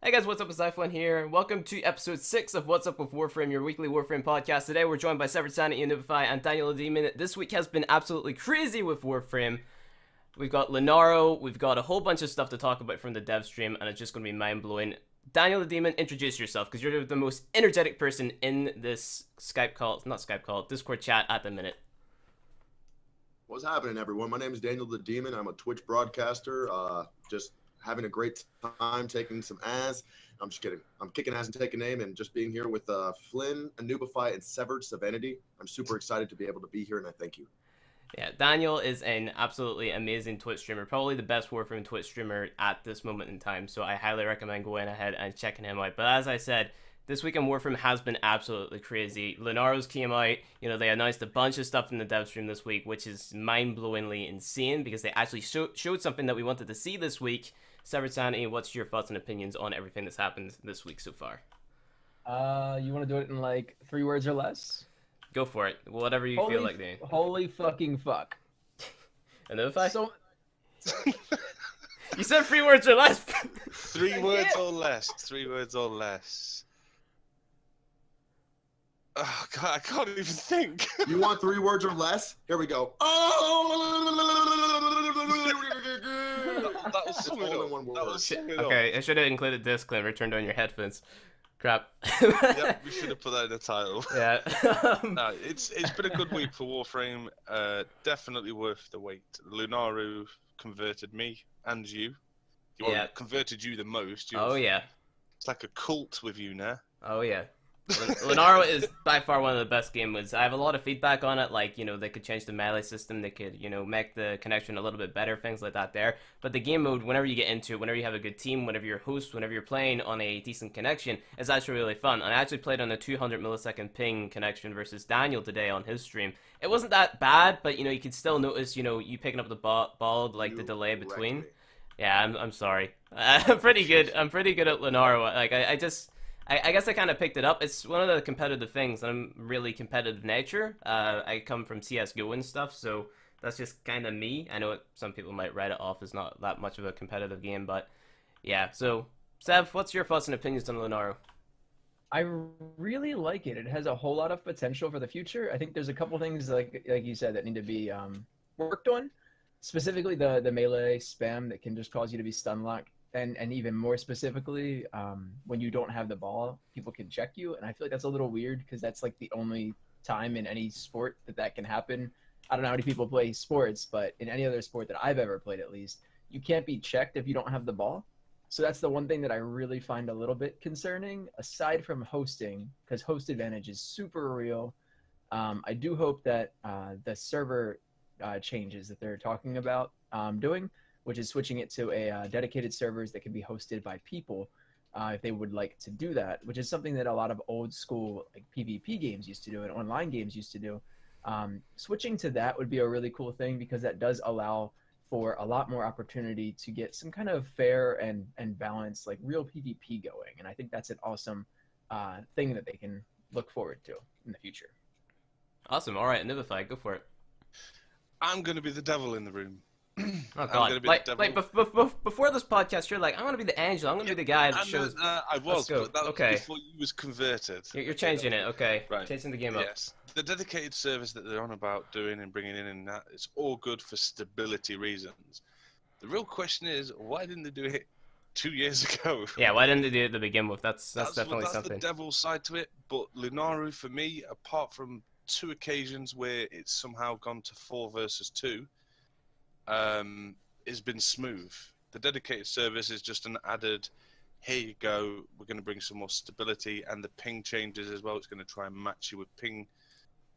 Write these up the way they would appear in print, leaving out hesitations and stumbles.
Hey guys, what's up? It's Iflynn here. Welcome to episode 6 of What's Up with Warframe, your weekly Warframe podcast. Today we're joined by Severed Sanity, Anubify, and Daniel the Demon. This week has been absolutely crazy with Warframe. We've got Lenaro, we've got a whole bunch of stuff to talk about from the dev stream, and it's just going to be mind-blowing. Daniel the Demon, introduce yourself, because you're the most energetic person in this Discord chat at the minute. What's happening, everyone? My name is Daniel the Demon. I'm a Twitch broadcaster. Just having a great time taking some ass. I'm just kidding. I'm kicking ass and taking name and just being here with Iflynn, Anubify, and Severed Sanity. I'm super excited to be able to be here, and I thank you. Yeah, Daniel is an absolutely amazing Twitch streamer, probably the best Warframe Twitch streamer at this moment in time, so I highly recommend going ahead and checking him out. But as I said, this week in Warframe has been absolutely crazy. Lenaro's came out, they announced a bunch of stuff in the dev stream this week, which is mind-blowingly insane, because they actually showed something that we wanted to see this week. Severed Sanity, what's your thoughts and opinions on everything that's happened this week so far? You want to do it in like 3 words or less? Go for it. Whatever you feel like doing. Holy fucking fuck. Anubify? So... You said 3 words or less! 3 words or less. 3 words or less. Oh, God, I can't even think. You want 3 words or less? Here we go. That was something all in one word. Okay, I should have included disclaimer, turned on your headphones. Crap. Yeah, we should have put that in the title. Yeah. No, it's been a good week for Warframe. Definitely worth the wait. Lunaru converted me and you. Yeah. Converted you the most. Oh, yeah. It's like a cult with you now. Oh, yeah. Lenaro is by far one of the best game modes. I have a lot of feedback on it, like, they could change the melee system, they could, make the connection a little bit better, things like that there. But the game mode, whenever you get into it, whenever you have a good team, whenever you're a host, whenever you're playing on a decent connection, it's actually really fun. And I actually played on a 200 millisecond ping connection versus Daniel today on his stream. It wasn't that bad, but, you could still notice, you picking up the ball, like the delay between. Yeah, I'm sorry. I'm pretty good at Lenaro. Like, I guess I kind of picked it up. It's one of the competitive things, and I'm really competitive nature. I come from CSGO and stuff, so that's just kind of me. I know some people might write it off as not that much of a competitive game, but yeah. So, Sev, what's your thoughts and opinions on Lenaro? I really like it. It has a whole lot of potential for the future. I think there's a couple things, like you said, that need to be worked on. Specifically, the melee spam that can just cause you to be stun locked. And even more specifically, when you don't have the ball, people can check you. And I feel like that's a little weird because that's like the only time in any sport that can happen. I don't know how many people play sports, but in any other sport that I've ever played, at least, you can't be checked if you don't have the ball. So that's the one thing that I really find a little bit concerning, aside from hosting, because host advantage is super real. I do hope that the server changes that they're talking about doing, which is switching it to a dedicated servers that can be hosted by people if they would like to do that, which is something that a lot of old school like PvP games used to do and online games used to do. Switching to that would be a really cool thing because that does allow for a lot more opportunity to get some kind of fair and balanced, like real PvP going. And I think that's an awesome thing that they can look forward to in the future. Awesome. All right, Anubify, go for it. I'm going to be the devil in the room. Oh God! Before this podcast, you're like, I'm gonna be the angel. I'm gonna be the guy that shows. I was, but that was before you was converted. You're changing it, okay? Right. Changing the game up. Yes. The dedicated service that they're on about doing and bringing in, and that it's all good for stability reasons. The real question is, why didn't they do it 2 years ago? Yeah, why didn't they do it to begin with? That's definitely something. That's the devil's side to it. But Lunaru, for me, apart from 2 occasions where it's somehow gone to 4 versus 2. Has been smooth. The dedicated service is just an added, here you go, we're going to bring some more stability, and the ping changes as well. It's going to try and match you with ping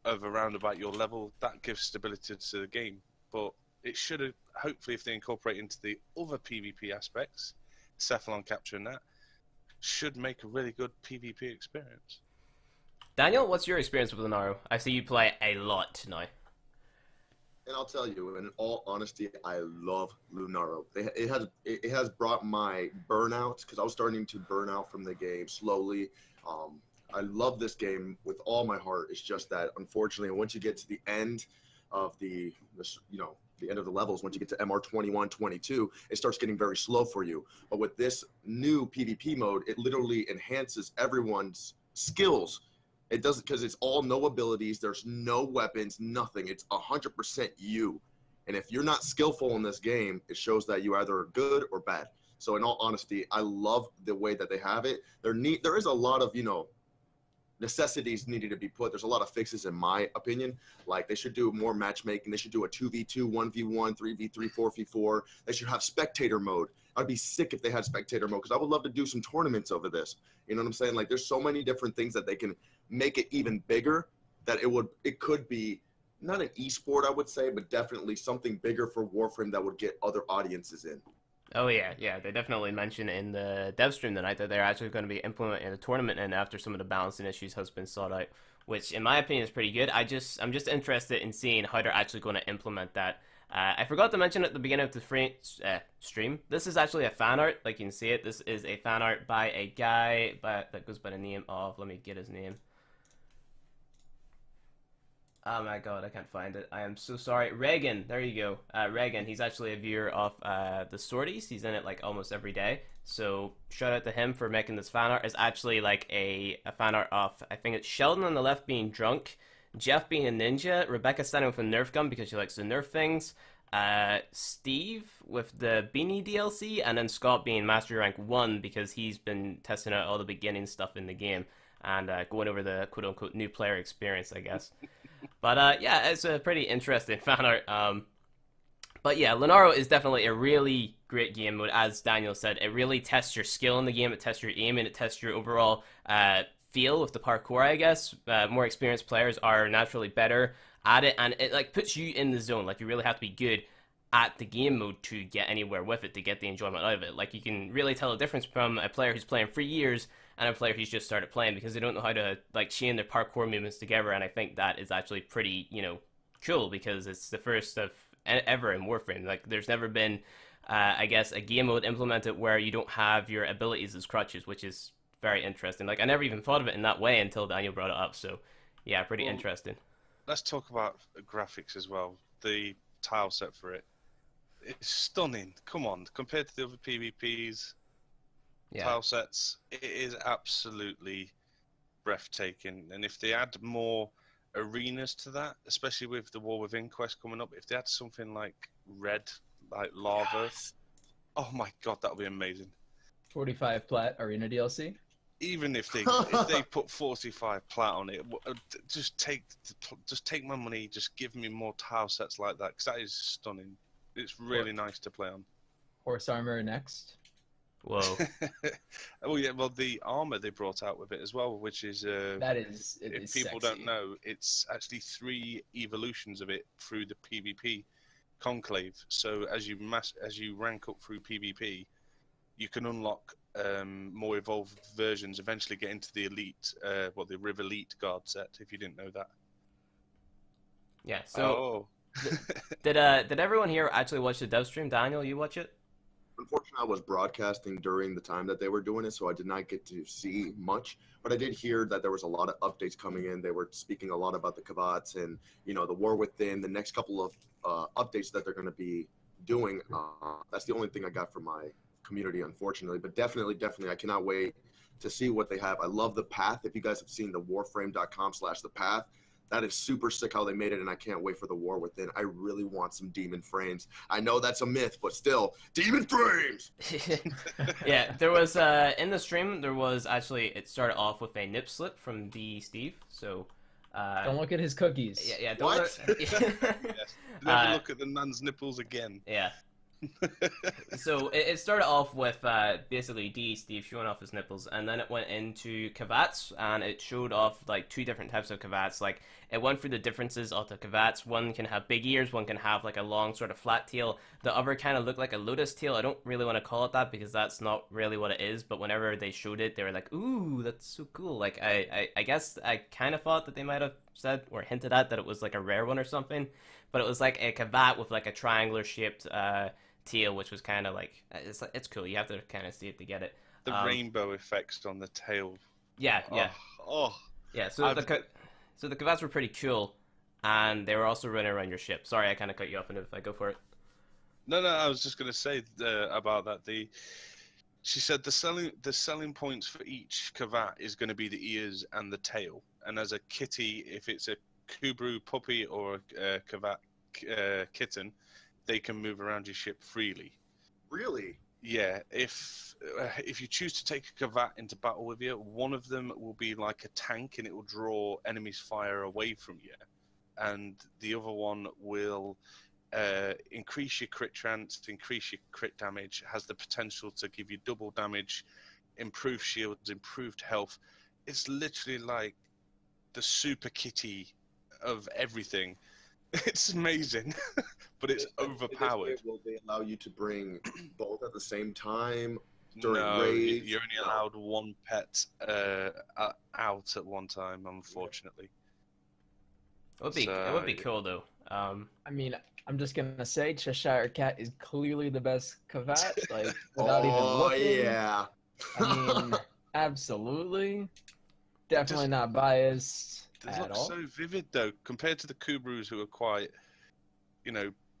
of around about your level. That gives stability to the game. But it should have, hopefully, if they incorporate into the other PvP aspects, Cephalon capturing that, should make a really good PvP experience. Daniel, what's your experience with Lenaro? I see you play a lot now. And I'll tell you, in all honesty, I love Lunaro. It has brought my burnout, because I was starting to burn out from the game slowly. I love this game with all my heart. It's just that, unfortunately, once you get to the end, of the the end of the levels. Once you get to MR 21, 22, it starts getting very slow for you. But with this new PvP mode, it literally enhances everyone's skills. It doesn't, because it's all no abilities. There's no weapons, nothing. It's 100% you. And if you're not skillful in this game, it shows that you either are good or bad. So in all honesty, I love the way that they have it. There is a lot of, necessities needed to be put. There's a lot of fixes in my opinion. Like they should do more matchmaking. They should do a 2v2, 1v1, 3v3, 4v4. They should have spectator mode. I'd be sick if they had spectator mode because I would love to do some tournaments over this. You know what I'm saying? Like there's so many different things that they can make it even bigger that it could be not an esport, I would say, but definitely something bigger for Warframe that would get other audiences in. Oh yeah, they definitely mentioned in the dev stream tonight that they're actually going to be implementing a tournament and after some of the balancing issues has been sorted out, which in my opinion is pretty good. I'm just interested in seeing how they're actually going to implement that. I forgot to mention at the beginning of the stream, this is actually a fan art, like you can see it. This is a fan art by a guy that goes by the name of, let me get his name. Oh my god, I can't find it. I am so sorry. Reagan, there you go. Reagan, he's actually a viewer of the Sorties. He's in it like almost every day. So shout out to him for making this fan art. It's actually like a fan art of, I think it's Sheldon on the left being drunk, Jeff being a ninja, Rebecca standing with a Nerf gun because she likes to Nerf things, Steve with the Beanie DLC, and then Scott being Master Rank 1 because he's been testing out all the beginning stuff in the game and going over the quote-unquote new player experience, I guess. But yeah, it's a pretty interesting fan art. But yeah, Lunaro is definitely a really great game mode. As Daniel said, it really tests your skill in the game, it tests your aim, and it tests your overall feel with the parkour, I guess. More experienced players are naturally better at it, and it like puts you in the zone. Like you really have to be good at the game mode to get anywhere with it, to get the enjoyment out of it. Like you can really tell the difference from a player who's playing for years and a player who's just started playing because they don't know how to like chain their parkour movements together. And I think that is actually pretty, cool because it's the first of ever in Warframe. Like there's never been, I guess, a game mode implemented where you don't have your abilities as crutches, which is very interesting. Like I never even thought of it in that way until Daniel brought it up. So yeah, pretty interesting. Let's talk about graphics as well. The tile set for it. It's stunning. Come on, compared to the other PvPs, tile sets, it is absolutely breathtaking. And if they add more arenas to that, especially with the War Within quest coming up, if they add something like red, like lava, oh my god, that would be amazing. 45 plat arena DLC. Even if they put 45 plat on it, just take my money, just give me more tile sets like that, because that is stunning. It's really nice to play on. Horse armor next. Whoa. Oh yeah, well the armor they brought out with it as well, which is if people don't know, it's actually 3 evolutions of it through the PvP conclave. So as you rank up through PvP, you can unlock more evolved versions. Eventually, get into the elite, the Riv Elite guard set. If you didn't know that. Yeah. So. Did everyone here actually watch the dev stream? Daniel, you watch it? Unfortunately, I was broadcasting during the time that they were doing it, so I did not get to see much. But I did hear that there was a lot of updates coming in. They were speaking a lot about the Kavats and, the War Within, the next couple of updates that they're going to be doing. That's the only thing I got from my community, unfortunately. But definitely, I cannot wait to see what they have. I love the path. If you guys have seen the warframe.com/the path, that is super sick how they made it, and I can't wait for the War Within. I really want some demon frames. I know that's a myth, but still, demon frames! Yeah, there was, in the stream, there was actually, it started off with a nip slip from the Steve, so... don't look at his cookies. Yeah, what? Yes. Never look at the man's nipples again. Yeah. So it started off with basically D Steve showing off his nipples, and then it went into Kavats, and it showed off like 2 different types of Kavats. Like it went through the differences of the Kavats. One can have big ears, one can have like a long sort of flat tail. The other kind of looked like a lotus tail. I don't really want to call it that because that's not really what it is, but whenever they showed it, they were like, ooh, that's so cool. Like I guess I kind of thought that they might have said or hinted at that it was like a rare one or something, but it was like a Kavat with like a triangular shaped tail, which was kind of like it's cool. You have to kind of see it to get it. The rainbow effects on the tail. Yeah. Oh. Yeah. So the Kavats were pretty cool. and they were also running around your ship. Sorry, I kind of cut you off, and if I go for it. No, I was just going to say about that. She said the selling points for each Kavat is going to be the ears and the tail. And as a kitty, if it's a Kubru puppy or a Kavat kitten, they can move around your ship freely. Really? Yeah. If you choose to take a Kavat into battle with you, one of them will be like a tank, and it will draw enemies' fire away from you, and the other one will increase your crit chance, increase your crit damage, has the potential to give you double damage, improved shields, improved health. It's literally like the super kitty of everything. It's amazing, but it's overpowered. Will they allow you to bring both at the same time during No, raids? you're only allowed one pet out at one time, unfortunately. It would be cool though. I mean, I'm just gonna say Cheshire Cat is clearly the best Kavat, like without even looking. Yeah. I mean, absolutely. Definitely not biased They at look all. so vivid though, compared to the Kubrus who are quite,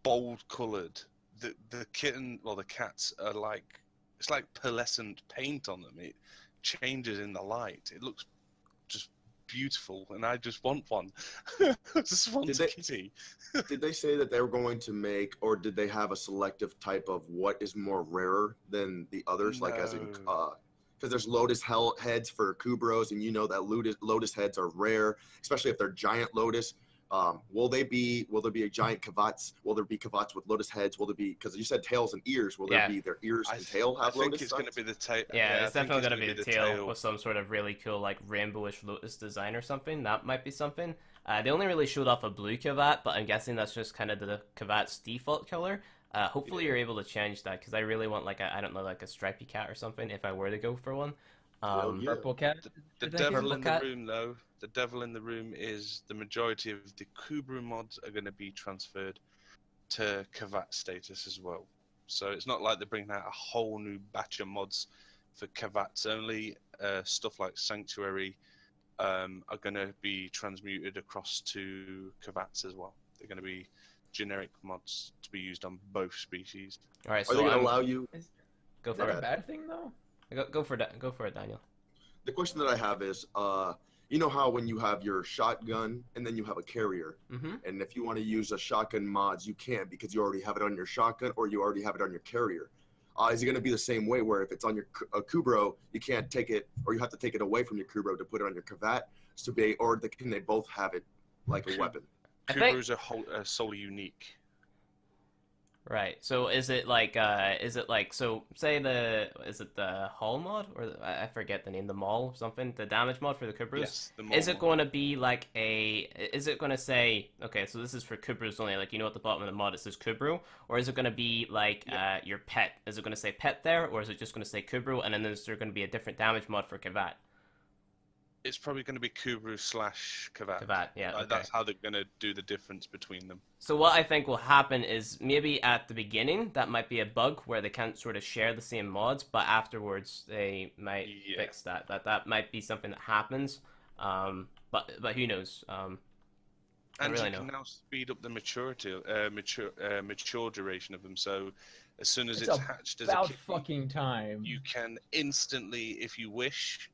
bold coloured. The cats are like, it's like pearlescent paint on them. It changes in the light. It looks just beautiful, and I just want one. I just want a kitty. Did they say that they were going to make, or did they have a selective type of what is more rarer than the others? No. Like as in, because there's lotus heads for Kubros, and you know that lotus heads are rare, especially if they're giant lotus. Will there be a giant Kavats? Will there be Kavats with lotus heads? Will there be, because you said tails and ears, will there be their ears and tail have lotus? I think it's going to be the tail. Yeah, it's definitely going to be the tail with some sort of really cool like rainbowish lotus design or something. That might be something. They only really showed off a blue Kavat, but I'm guessing that's just kind of the Kavat's default color. Hopefully you're able to change that, because I really want like a stripy cat or something if I were to go for one. Purple cat. The devil in the room, though. The devil in the room is the majority of the Kubru mods are going to be transferred to Kavat status as well. So it's not like they're bringing out a whole new batch of mods for Kavats only. Stuff like Sanctuary are going to be transmuted across to Kavats as well. They're going to be generic mods to be used on both species. All right, so are they going to allow you? Go for Is that it. a bad thing though? Go for it, Daniel. The question that I have is, you know how when you have your shotgun and then you have a carrier, and if you want to use a shotgun mods, you can't because you already have it on your shotgun or you already have it on your carrier. Is it going to be the same way where if it's on your Kubro, you can't take it, or you have to take it away from your Kubro to put it on your Kavat, can they both have it like a weapon? Kubrus are solely unique. Right. So is it like so say is it the hull mod, or I forget the name, the maul or something, the damage mod for the Kubrus? Yes, the maul is it mod. going to be like is it going to say, okay, so this is for Kubrus only, like, at the bottom of the mod it says Kubru, or is it going to be like your pet? Is it going to say pet there, or is it just going to say Kubru, and then is there going to be a different damage mod for Kavat? It's probably going to be Kubru / Kavat. Kavat, yeah. Okay. That's how they're going to do the difference between them. So what I think will happen is maybe at the beginning that might be a bug where they can't sort of share the same mods, but afterwards they might fix that. That might be something that happens. But who knows? And really you can now speed up the mature duration of them. So as soon as it's hatched as a kitty, fucking time. you can instantly, if you wish,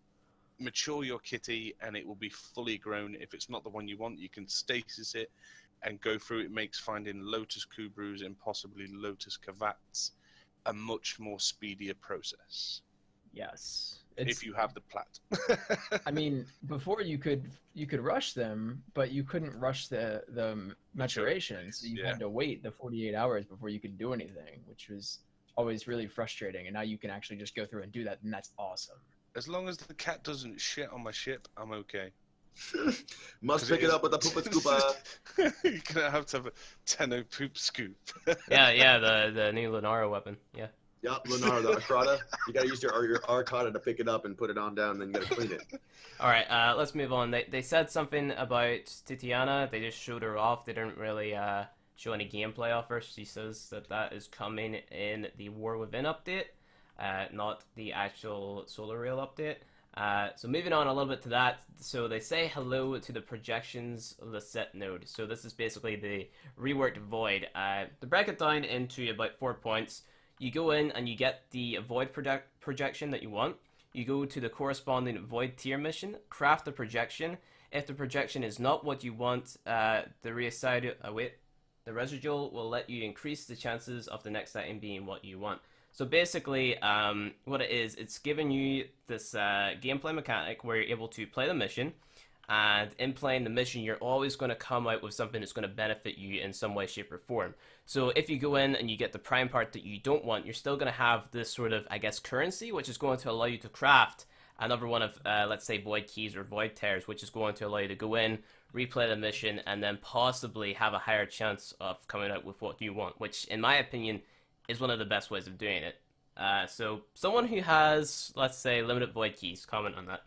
mature your kitty and it will be fully grown. If it's not the one you want, you can stasis it and go through. It makes finding Lotus Kubrus and possibly Lotus Kavats a much more speedier process. Yes. If you have the plat. I mean, before you could rush them, but you couldn't rush the maturation, so you had to wait the 48 hours before you could do anything, which was always really frustrating. And now you can actually just go through and do that, and that's awesome. As long as the cat doesn't shit on my ship, I'm okay. Must pick it up with a poopa scoopa. You're gonna have to have a Tenno poop scoop. yeah, the new Lunara weapon. Yeah. Yep, Lunara, the Arcata. You gotta use your Arcata to pick it up and put it on down, and then you gotta clean it. All right, let's move on. They said something about Titiana. They just showed her off. They didn't really show any gameplay of her. She says that is coming in the War Within update. Not the actual Solar Rail update. So moving on a little bit to that, so they say hello to the projections of the set node. So this is basically the reworked void. To break it down into about 4 points, you go in and you get the void projection that you want. You go to the corresponding void tier mission, craft the projection. If the projection is not what you want, the residual will let you increase the chances of the next item being what you want. So basically, what it is, it's giving you this gameplay mechanic where you're able to play the mission, and in playing the mission, you're always going to come out with something that's going to benefit you in some way, shape, or form. So if you go in and you get the prime part that you don't want, you're still going to have this sort of, I guess, currency, which is going to allow you to craft another one of, let's say, void keys or void tears, which is going to allow you to go in, replay the mission, and then possibly have a higher chance of coming out with what you want, which, in my opinion, is one of the best ways of doing it. So someone who has, let's say, limited void keys, comment on that.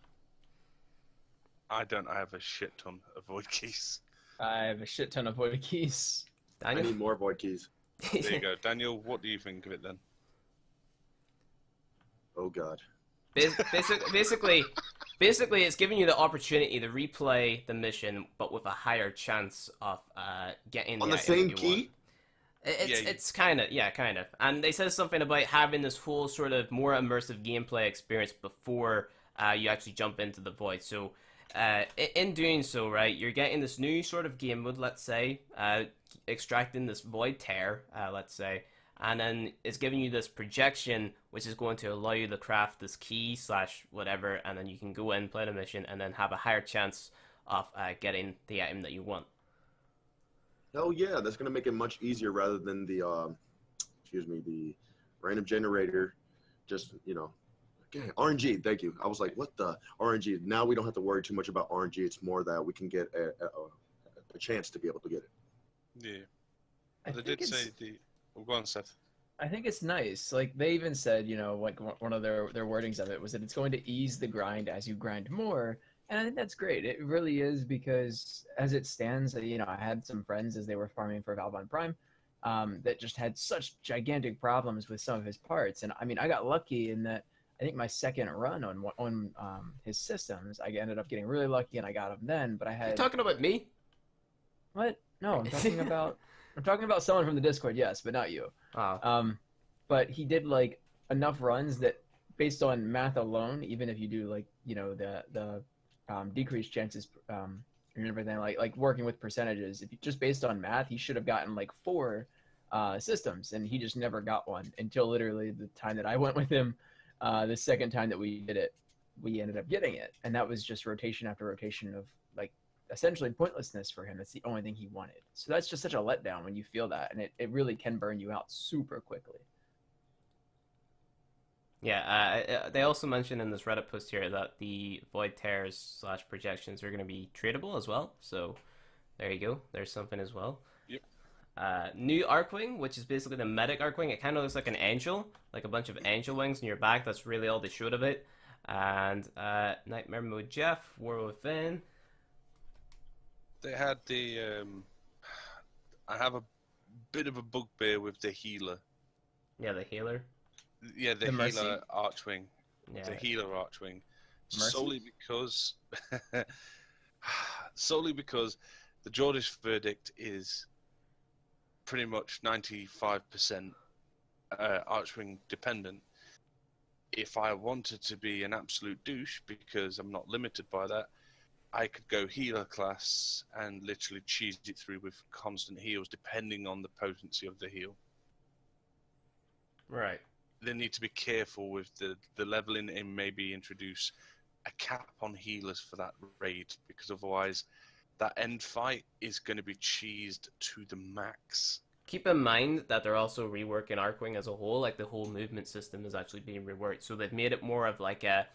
I don't. I have a shit ton of void keys. I have a shit ton of void keys. Daniel? I need more void keys. There you go. Daniel, what do you think of it then? Oh god. Basically, it's giving you the opportunity to replay the mission, but with a higher chance of getting On the the item same that you key? want. It's kind of. And they said something about having this whole sort of more immersive gameplay experience before you actually jump into the void. So in doing so, right, you're getting this new sort of game mode, let's say, extracting this void tear, let's say, and then it's giving you this projection, which is going to allow you to craft this key / whatever, and then you can go in, play the mission, and then have a higher chance of getting the item that you want. Oh yeah, that's gonna make it much easier rather than the the random generator. Just okay, RNG. Thank you. I was like, what the RNG? Now we don't have to worry too much about RNG. It's more that we can get a chance to be able to get it. Yeah, they did say the. Oh, go on, Seth. I think it's nice. Like they even said, like one of their wordings of it was that it's going to ease the grind as you grind more. And I think that's great. It really is, because as it stands, I had some friends as they were farming for Valvon Prime that just had such gigantic problems with some of his parts. And I mean, I got lucky in that I think my second run on his systems, I ended up getting really lucky and I got him then. But I had. You're talking about me? What? No, I'm talking about someone from the Discord, yes, but not you. Oh. But he did like enough runs that, based on math alone, even if you do like the decreased chances and everything, like working with percentages, if you just based on math, he should have gotten like 4 systems, and he just never got one until literally the time that I went with him. The second time that we did it, we ended up getting it, and that was just rotation after rotation of like essentially pointlessness for him. That's the only thing he wanted. So that's just such a letdown when you feel that, and it really can burn you out super quickly. Yeah, they also mentioned in this Reddit post here that the void tears / projections are going to be tradable as well. So there you go. There's something as well. Yep. New Arcwing, which is basically the medic Arcwing. It kind of looks like an angel, like a bunch of angel wings in your back. That's really all they showed of it. And Nightmare Mode Jeff, War Within. They had the. I have a bit of a bugbear with the healer. Yeah, the healer. Yeah, the healer Archwing. Yeah. The healer Archwing. Mercy? Solely because the Jordish verdict is pretty much 95% Archwing dependent. If I wanted to be an absolute douche, because I'm not limited by that, I could go healer class and literally cheese it through with constant heals, depending on the potency of the heal. Right. They need to be careful with the leveling and maybe introduce a cap on healers for that raid, because otherwise that end fight is going to be cheesed to the max. Keep in mind that they're also reworking Arcwing as a whole. Like the whole movement system is actually being reworked, so they've made it more of like a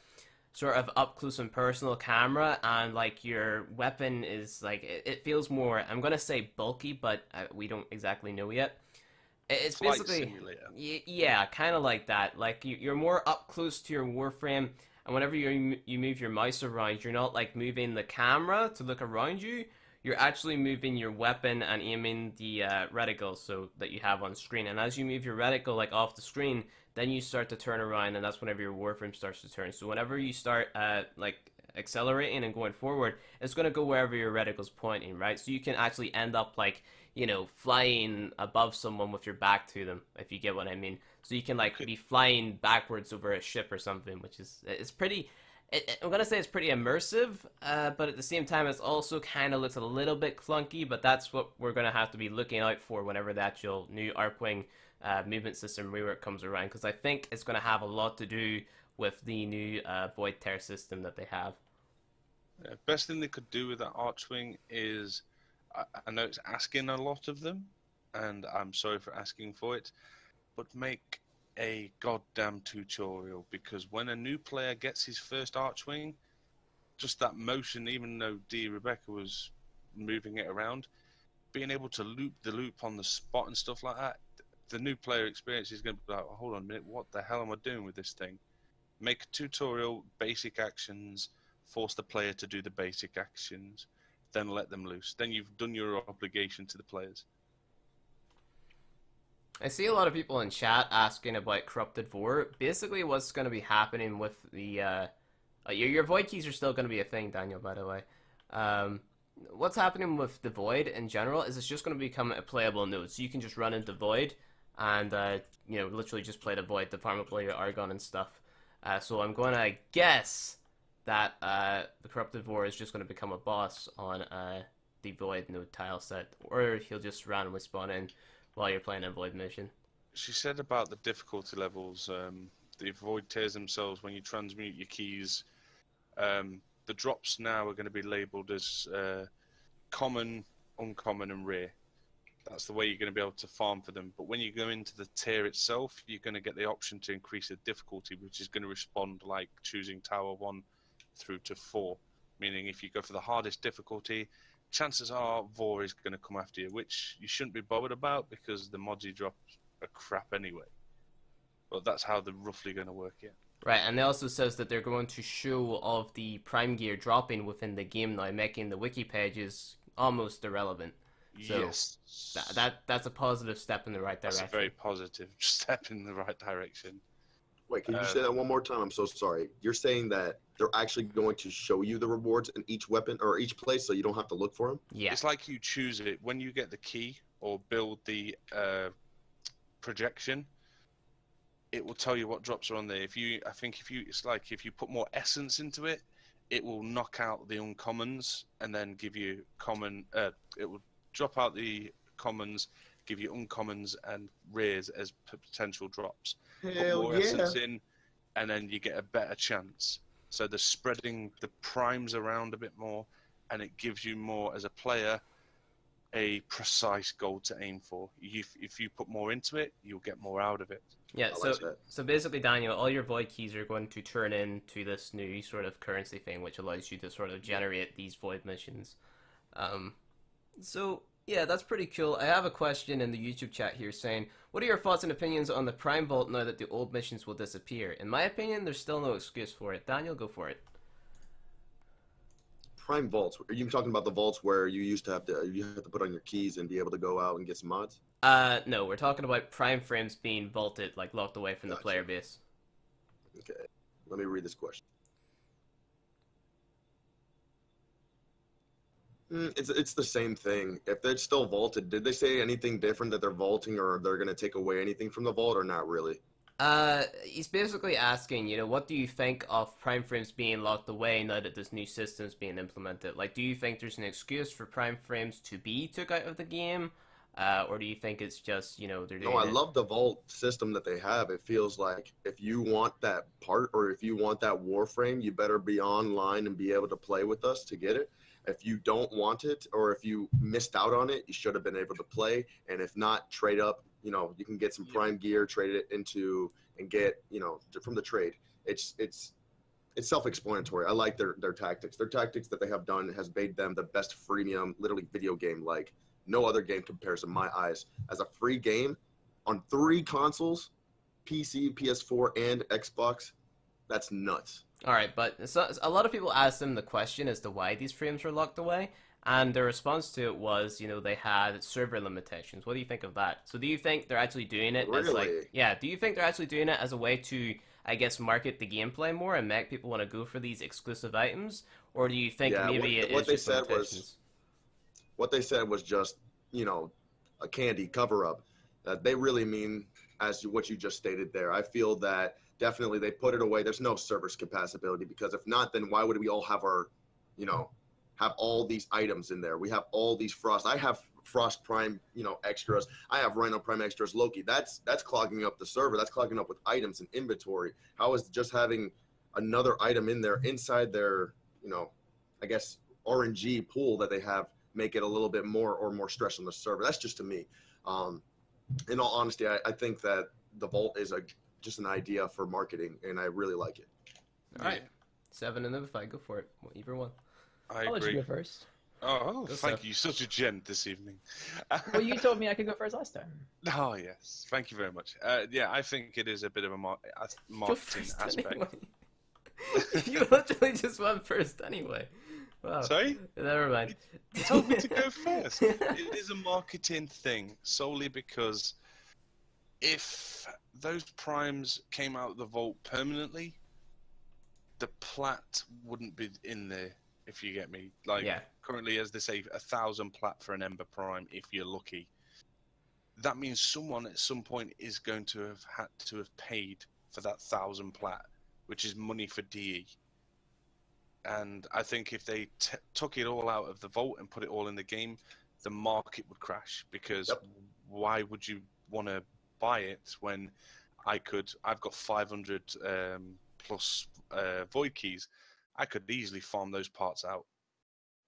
sort of up close and personal camera, and like your weapon is like it feels more, I'm gonna say bulky, but we don't exactly know yet. It's Flight basically simulator. yeah, kind of like that. Like you're more up close to your Warframe, and whenever you move your mouse around, you're not like moving the camera to look around you. you're actually moving your weapon and aiming the reticle so that you have on screen. And as you move your reticle like off the screen, then you start to turn around, and that's whenever your Warframe starts to turn. So whenever you start like accelerating and going forward, it's going to go wherever your reticle's pointing, right? So you can actually end up like, you know, flying above someone with your back to them, if you get what I mean. So you can like be flying backwards over a ship or something, which is, it's pretty, I'm gonna say it's pretty immersive, but at the same time it's also kind of looks a little bit clunky, but that's what we're gonna have to be looking out for whenever the actual new Arcwing movement system rework comes around, because I think it's gonna have a lot to do with the new Void Tear system that they have. Yeah, best thing they could do with that Archwing is, I know it's asking a lot of them, and I'm sorry for asking for it, but make a goddamn tutorial, because when a new player gets his first Archwing, just that motion, even though Rebecca was moving it around, being able to loop the loop on the spot and stuff like that, the new player experience is going to be like, oh, hold on a minute, what the hell am I doing with this thing? Make a tutorial, basic actions, force the player to do the basic actions, then let them loose. Then you've done your obligation to the players. I see a lot of people in chat asking about Corrupted Vor. Basically, what's going to be happening with the... your Void keys are still going to be a thing, Daniel, by the way. What's happening with the Void in general is it's just going to become a playable node. So you can just run into Void and, you know, literally just play the Void to farm up all your Argon and stuff. So I'm going to guess that the Corrupted Vor is just going to become a boss on the Void node tile set. Or he'll just randomly spawn in while you're playing a Void mission. She said about the difficulty levels, the Void Tears themselves, when you transmute your keys, the drops now are going to be labelled as common, uncommon and rare. That's the way you're going to be able to farm for them. But when you go into the tier itself, you're going to get the option to increase the difficulty, which is going to respond like choosing Tower 1 through to 4. Meaning if you go for the hardest difficulty, chances are Vor is going to come after you, which you shouldn't be bothered about because the mods you drop are crap anyway. But that's how they're roughly going to work it. Right, and it also says that they're going to show all of the Prime gear dropping within the game now, making the wiki pages almost irrelevant. So yes. That's a positive step in the right direction. That's a very positive step in the right direction. Wait, can you say that one more time? I'm so sorry. You're saying that they're actually going to show you the rewards in each weapon or each place so you don't have to look for them? Yeah. It's like you choose it. When you get the key or build the projection, it will tell you what drops are on there. It's like if you put more essence into it, it will knock out the uncommons and then give you common. It will drop out the commons, give you uncommons and rares as potential drops. Put more essence in, and then you get a better chance. So they're spreading the primes around a bit more, and it gives you more as a player a precise goal to aim for. If you put more into it, you'll get more out of it. Yeah, so basically, Daniel, all your Void keys are going to turn into this new sort of currency thing, which allows you to sort of generate these Void missions. So, yeah, that's pretty cool. I have a question in the YouTube chat here saying, what are your thoughts and opinions on the Prime Vault now that the old missions will disappear? In my opinion, there's still no excuse for it. Daniel, go for it. Prime vaults. Are you talking about the vaults where you used to have to put on your keys and be able to go out and get some mods? No, we're talking about Prime frames being vaulted, like locked away from the player base. Okay, let me read this question. It's the same thing. If they're still vaulted, did they say anything different that they're vaulting, or they're going to take away anything from the vault, or not really? He's basically asking, you know, what do you think of Prime frames being locked away now that this new system's being implemented? Like, do you think there's an excuse for Prime frames to be took out of the game? Or do you think it's just, you know, they're doing No, I love the vault system that they have. It feels like if you want that part, or if you want that Warframe, you better be online and be able to play with us to get it. If you don't want it, or if you missed out on it, you should have been able to play. And if not, trade up. You know, you can get some Prime gear, trade it into, and get, you know, from the trade. It's self-explanatory. I like their tactics. Their tactics that they have done has made them the best freemium, literally video game. Like no other game compares in my eyes. As a free game on 3 consoles, PC, PS4, and Xbox, that's nuts. Alright, but so, a lot of people ask them the question as to why these frames were locked away, and their response to it was, you know, they had server limitations. What do you think of that? So do you think they're actually doing it as like, Really? yeah, do you think they're actually doing it as a way to, I guess, market the gameplay more and make people want to go for these exclusive items? Or do you think Yeah, maybe it what is they just said limitations? what they said was just, you know, a candy cover up. They really mean as what you just stated there. I feel that definitely they put it away. There's no servers compatibility, because if not, then why would we all have our, you know, have all these items in there? We have all these Frost. I have Frost Prime, you know, extras. I have Rhino Prime extras. Loki. That's clogging up the server. That's clogging up with items and inventory. How is just having another item in there inside their, you know, I guess RNG pool that they have make it a little bit more stress on the server? That's just to me. In all honesty, I think that the Vault is just an idea for marketing, and I really like it. All right. 7 Anubify, go for it. Either one. I I'll let you agree. go first. Oh, Go, thank Seth. you. Such a gent this evening. Well, you told me I could go first last time. Oh, yes. Thank you very much. Yeah, I think it is a bit of a Go marketing first aspect. anyway. You literally just went first anyway. Wow. Sorry? Never mind. You told me to go first. It is a marketing thing, solely because if those primes came out of the vault permanently, the plat wouldn't be in there, if you get me. Like, Yeah. currently, as they say, 1,000 plat for an Ember Prime, if you're lucky. That means someone at some point is going to have had to have paid for that 1,000 plat, which is money for DE. And I think if they took it all out of the vault and put it all in the game, the market would crash, because why would you want to buy it when I've got 500 plus void keys. I could easily farm those parts out.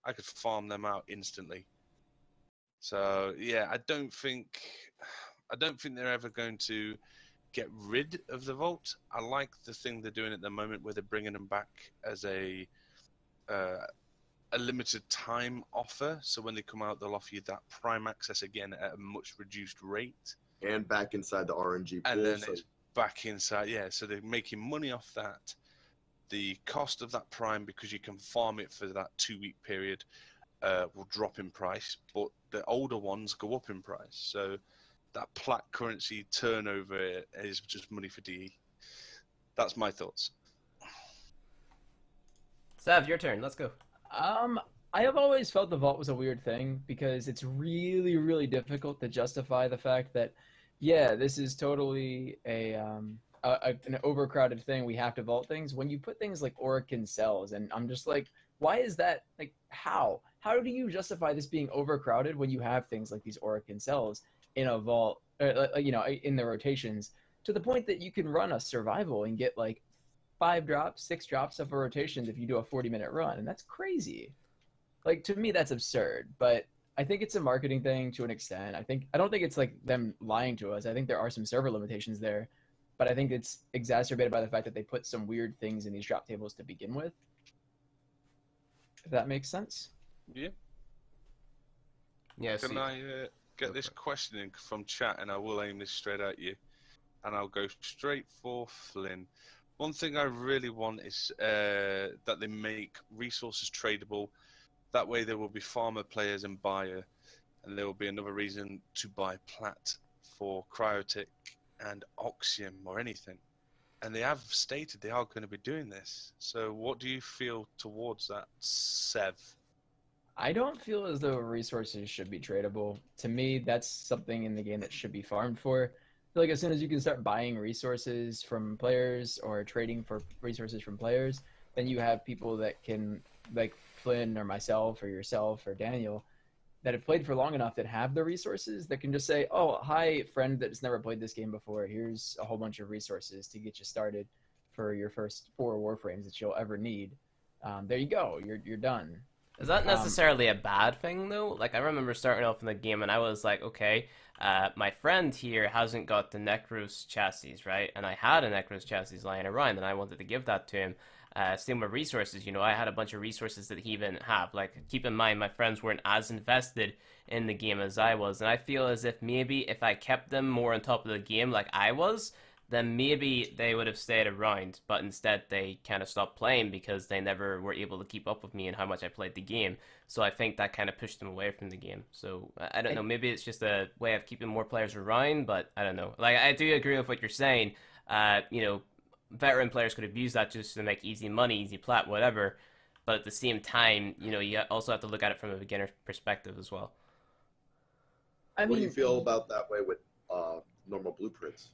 I could farm them out instantly. So yeah, I don't think they're ever going to get rid of the vault. I like the thing they're doing at the moment, where they're bringing them back as a limited time offer. So when they come out, they'll offer you that prime access again at a much reduced rate. And back inside the RNG pool. And then it's back inside, yeah. So they're making money off that. The cost of that prime, because you can farm it for that 2-week period, will drop in price, but the older ones go up in price. So that plat currency turnover is just money for DE. That's my thoughts. Sav, your turn. Let's go. I have always felt the vault was a weird thing, because it's really, really difficult to justify the fact that, yeah, this is totally an overcrowded thing. We have to vault things. When you put things like Orokin cells, and I'm just like, why is that? Like, how? How do you justify this being overcrowded when you have things like these Orokin cells in a vault, you know, in the rotations, to the point that you can run a survival and get like 5 drops, 6 drops of a rotations if you do a 40-minute run, and that's crazy. Like, to me, that's absurd. But I think it's a marketing thing to an extent. I don't think it's like them lying to us. I think there are some server limitations there, but I think it's exacerbated by the fact that they put some weird things in these drop tables to begin with. If that makes sense. Yeah. Yeah. Can I get this question in from chat, and I will aim this straight at you, and I'll go straight for Flynn. One thing I really want is that they make resources tradable. That way there will be farmer, players, and buyer, and there will be another reason to buy plat for cryotic and oxium or anything. And they have stated they are going to be doing this. So what do you feel towards that, Sev? I don't feel as though resources should be tradable. To me, that's something in the game that should be farmed for. I feel like as soon as you can start buying resources from players or trading for resources from players, then you have people that can, like Flynn or myself or yourself or Daniel, that have played for long enough that have the resources that can just say, oh, hi, friend that's never played this game before. Here's a whole bunch of resources to get you started for your first 4 Warframes that you'll ever need. There you go. You're done. Is that necessarily a bad thing, though? Like, I remember starting off in the game, and I was like, okay, my friend here hasn't got the Necros chassis, right? And I had a Necros chassis lying around, and I wanted to give that to him. Same with resources, you know, I had a bunch of resources that he didn't have. Like, keep in mind, my friends weren't as invested in the game as I was, and I feel as if maybe if I kept them more on top of the game like I was, then maybe they would have stayed around, but instead they kind of stopped playing because they never were able to keep up with me and how much I played the game. So I think that kind of pushed them away from the game. So I don't know, maybe it's just a way of keeping more players around, but I don't know. Like, I do agree with what you're saying. You know, veteran players could abuse that just to make easy money, easy plat, whatever. But at the same time, you know, you also have to look at it from a beginner perspective as well. What do you feel about that way with normal blueprints?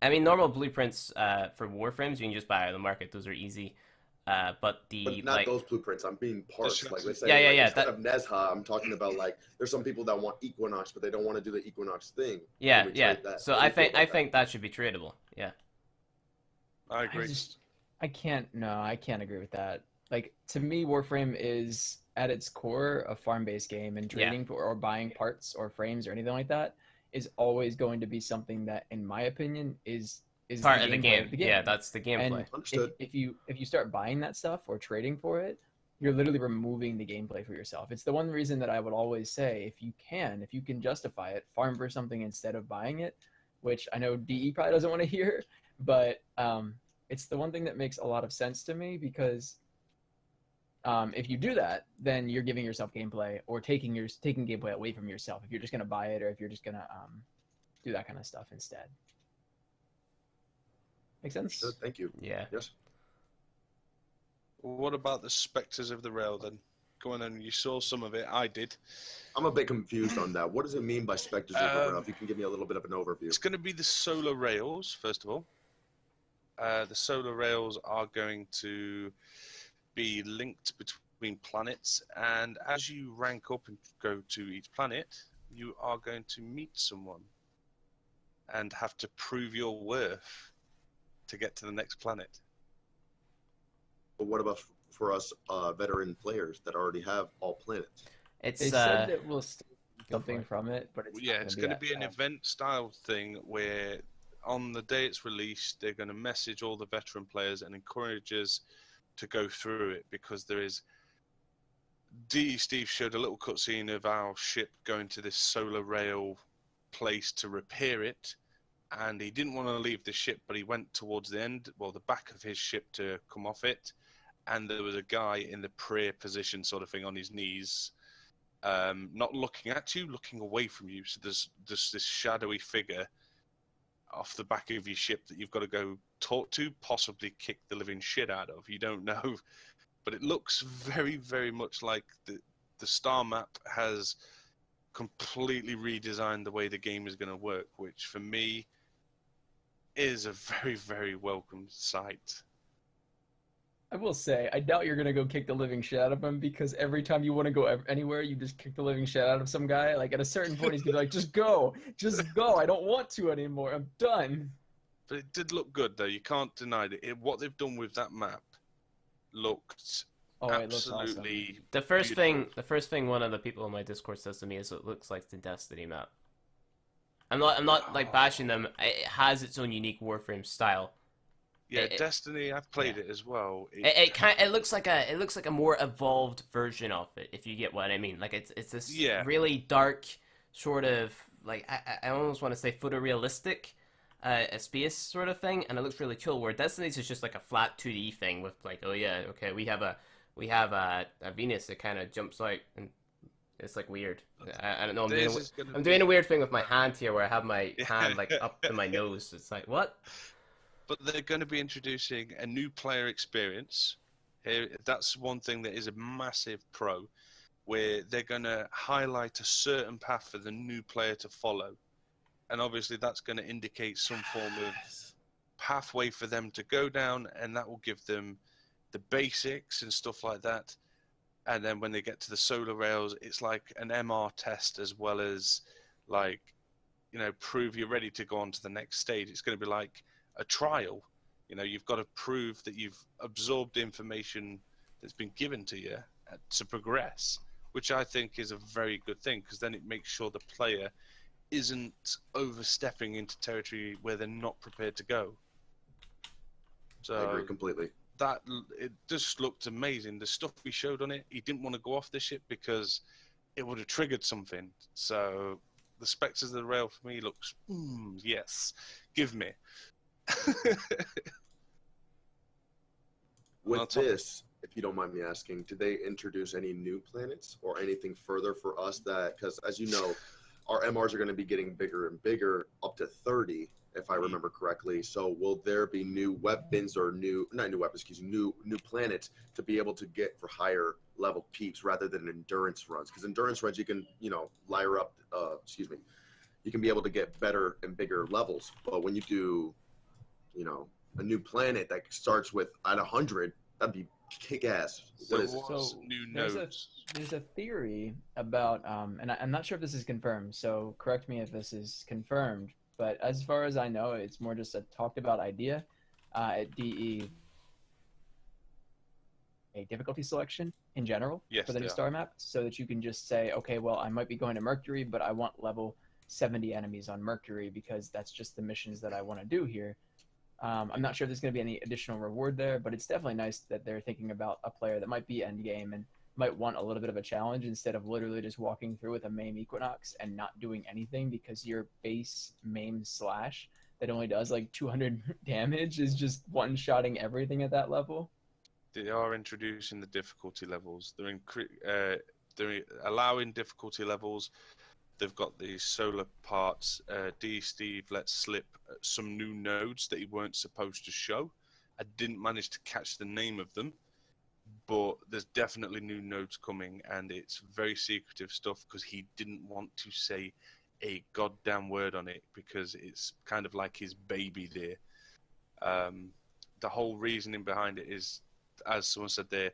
I mean, normal blueprints for Warframes, you can just buy out of the market. Those are easy. But not like, those blueprints. I'm being parts. Like they say, instead of Nezha, I'm talking about like there's some people that want Equinox, but they don't want to do the Equinox thing. Yeah. So I think that should be tradable. Yeah. I agree. I can't agree with that. Like, to me, Warframe is at its core a farm-based game, and trading for or buying parts or frames or anything like that is always going to be something that, in my opinion, is part of the game. Yeah, that's the gameplay. And if you start buying that stuff or trading for it, you're literally removing the gameplay for yourself. It's the one reason that I would always say, if you can justify it, farm for something instead of buying it, which I know DE probably doesn't want to hear, but it's the one thing that makes a lot of sense to me, because if you do that, then you're giving yourself gameplay or taking gameplay away from yourself if you're just going to buy it, or if you're just going to do that kind of stuff instead. Make sense? Thank you. Yeah. Yes. What about the Spectres of the Rail then? Go on, and you saw some of it. I did. I'm a bit confused on that. What does it mean by Spectres of the Rail? If you can give me a little bit of an overview. It's going to be the solar rails, first of all. The solar rails are going to be linked between planets, and as you rank up and go to each planet, you are going to meet someone and have to prove your worth to get to the next planet. But what about for us veteran players that already have all planets? They said that we'll steal something from it, but it's going to be an event-style thing where on the day it's released, they're going to message all the veteran players and encourage us to go through it, because there is... Steve showed a little cutscene of our ship going to this solar rail place to repair it, and he didn't want to leave the ship, but he went towards the end, well, the back of his ship to come off it, and there was a guy in the prayer position sort of thing on his knees, not looking at you, looking away from you. So there's this shadowy figure off the back of your ship that you've got to go talk to, possibly kick the living shit out of. You don't know, but it looks very, very much like the star map has completely redesigned the way the game is going to work, which for me is a very, very welcome sight. I will say, I doubt you're going to go kick the living shit out of him, because every time you want to go anywhere, you just kick the living shit out of some guy. Like, at a certain point, he's going to be like, just go, I don't want to anymore, I'm done. But it did look good, though. You can't deny it. What they've done with that map looked absolutely awesome. The first thing one of the people in my Discord says to me is, it looks like the Destiny map. I'm not like bashing them. It has its own unique Warframe style. Yeah, Destiny. I've played it as well. It looks like a more evolved version of it, if you get what I mean. Like it's this really dark sort of, like, I almost want to say photorealistic a space sort of thing, and it looks really cool. Where Destiny's is just like a flat 2D thing with like, oh yeah, okay, we have a Venus that kind of jumps out, and it's like weird. I don't know. I'm doing a weird thing with my hand here, where I have my hand like up to my nose. It's like, what? But they're going to be introducing a new player experience. Here, that's one thing that is a massive pro, where they're going to highlight a certain path for the new player to follow. And obviously that's going to indicate some form of pathway for them to go down, and that will give them the basics and stuff like that. And then when they get to the solar rails, it's like an MR test, as well as, like, you know, prove you're ready to go on to the next stage. It's going to be like a trial. You know, you've got to prove that you've absorbed information that's been given to you to progress, which I think is a very good thing, because then it makes sure the player isn't overstepping into territory where they're not prepared to go. So I agree completely. It just looked amazing. The stuff we showed on it, he didn't want to go off the ship because it would have triggered something. So the Spectres of the Rail for me looks, yes, give me. With this, if you don't mind me asking, did they introduce any new planets or anything further for us that, because as you know, our MRs are going to be getting bigger and bigger, up to 30, if I remember correctly. So will there be new weapons or not new weapons, excuse me, new planets to be able to get for higher level peeps rather than endurance runs? Because endurance runs, you can, layer up, you can be able to get better and bigger levels. But when you do, a new planet that starts with at 100, that'd be kick-ass. What is it? So new nodes. There's a theory about, and I'm not sure if this is confirmed, so correct me if this is confirmed, but as far as I know, it's more just a talked about idea at DE, a difficulty selection in general for the new star map, so that you can just say, okay, well, I might be going to Mercury, but I want level 70 enemies on Mercury because that's just the missions that I want to do here. I'm not sure if there's going to be any additional reward there, but it's definitely nice that they're thinking about a player that might be endgame and might want a little bit of a challenge instead of literally just walking through with a MAME Equinox and not doing anything because your base MAME slash that only does like 200 damage is just one-shotting everything at that level. They are introducing the difficulty levels. They're allowing difficulty levels. They've got these solar parts. Steve let slip some new nodes that he weren't supposed to show. I didn't manage to catch the name of them, but there's definitely new nodes coming, and it's very secretive stuff because he didn't want to say a goddamn word on it because it's kind of like his baby there. The whole reasoning behind it is, as someone said there,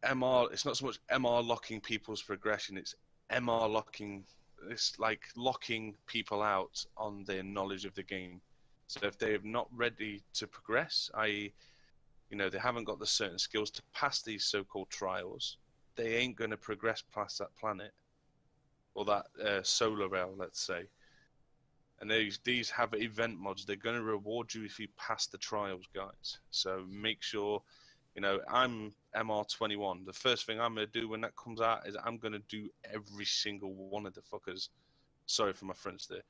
MR. It's not so much MR locking people's progression. It's MR locking, it's like locking people out on their knowledge of the game. So if they're not ready to progress, i.e., they haven't got the certain skills to pass these so-called trials, they ain't going to progress past that planet or that solar rail, let's say. And these have event mods. They're going to reward you if you pass the trials, guys. So make sure. I'm MR21. The first thing I'm going to do when that comes out is I'm going to do every single one of the fuckers. Sorry for my French there.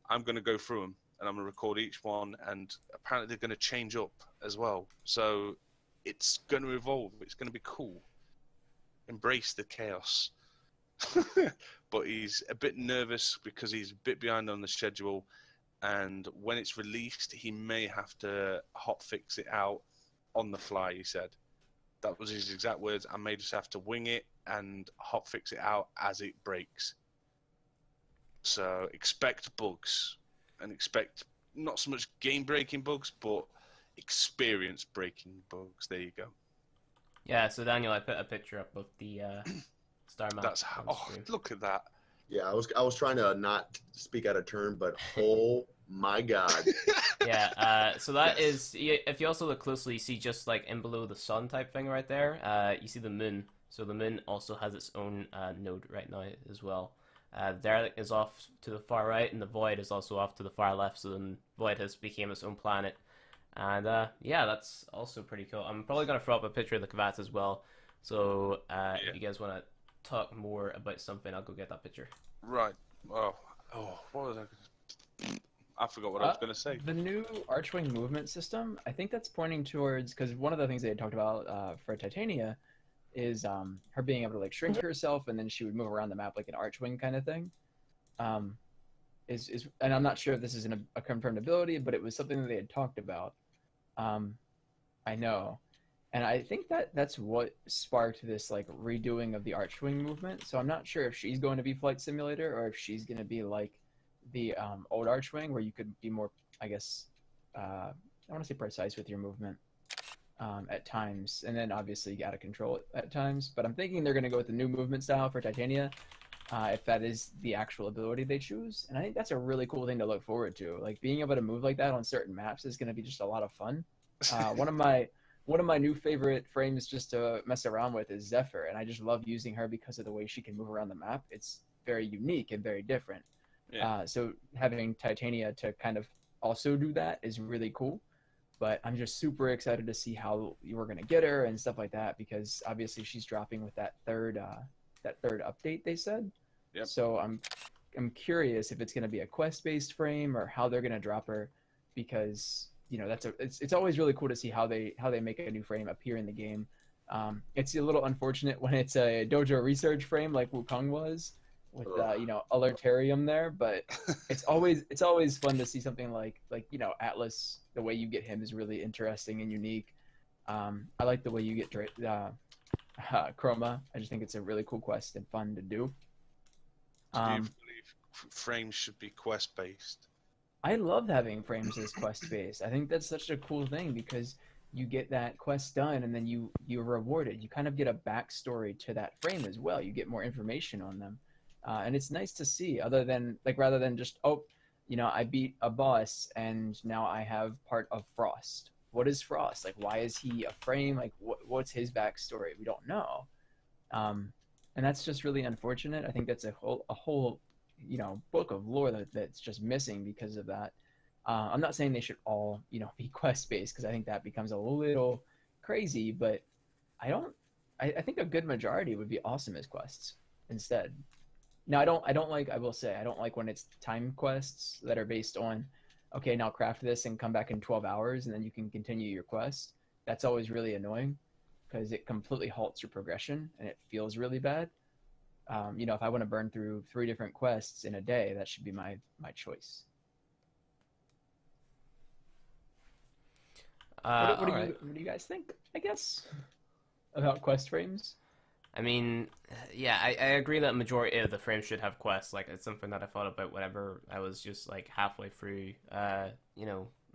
I'm going to go through them, and I'm going to record each one, and apparently they're going to change up as well. So it's going to evolve. It's going to be cool. Embrace the chaos. But he's a bit nervous because he's a bit behind on the schedule, and when it's released, he may have to hotfix it out on the fly, he said. That was his exact words. I may just have to wing it and hotfix it out as it breaks. So expect bugs, and expect not so much game-breaking bugs, but experience-breaking bugs. There you go. Yeah, so Daniel, I put a picture up of the star map. Look at that. Yeah, I was trying to not speak out of turn, but oh my god. Yeah, so that is, if you also look closely, you see just like in below the sun type thing right there, you see the moon. So the moon also has its own node right now as well. There is off to the far right, and the void is also off to the far left, so the void has become its own planet. And yeah, that's also pretty cool. I'm probably going to throw up a picture of the Kvatz as well. So if you guys want to talk more about something, I'll go get that picture. Right. Oh, what was I forgot what I was going to say. The new Archwing movement system, I think that's pointing towards, because one of the things they had talked about for Titania is her being able to like shrink herself, and then she would move around the map like an Archwing kind of thing. And I'm not sure if this is a confirmed ability, but it was something that they had talked about. I know. And I think that's what sparked this like redoing of the Archwing movement. So I'm not sure if she's going to be Flight Simulator or if she's going to be like the old Archwing, where you could be more, I guess, I want to say precise with your movement at times, and then obviously you got to control it at times. But I'm thinking they're going to go with the new movement style for Titania, if that is the actual ability they choose. And I think that's a really cool thing to look forward to. Like being able to move like that on certain maps is going to be just a lot of fun. One of my new favorite frames just to mess around with is Zephyr, and I just love using her because of the way she can move around the map. It's very unique and very different. Yeah. So having Titania to kind of also do that is really cool. But I'm just super excited to see how you were going to get her and stuff like that, because obviously she's dropping with that third update they said. Yep. So I'm am curious if it's going to be a quest-based frame or how they're going to drop her, because it's always really cool to see how they make a new frame appear in the game. It's a little unfortunate when it's a dojo research frame like Wukong was with Alertarium there, but it's always fun to see something like Atlas. The way you get him is really interesting and unique. I like the way you get Chroma. I just think it's a really cool quest and fun to do. Do you believe frames should be quest based? I love having frames as quest based. I think that's such a cool thing because you get that quest done and then you're rewarded. You kind of get a backstory to that frame as well. You get more information on them, and it's nice to see. Rather than just I beat a boss and now I have part of Frost. What is Frost? Like, why is he a frame? Like, what's his backstory? We don't know, and that's just really unfortunate. I think that's a whole book of lore that's just missing because of that. I'm not saying they should all be quest based because I think that becomes a little crazy, but I think a good majority would be awesome as quests instead. Now I will say I don't like when it's time quests that are based on, okay, now craft this and come back in 12 hours and then you can continue your quest. That's always really annoying because it completely halts your progression and it feels really bad. If I want to burn through 3 different quests in a day, that should be my choice. What do you guys think, I guess, about quest frames? I mean, yeah, I agree that majority of the frames should have quests. Like, it's something that I thought about whenever I was just like halfway through,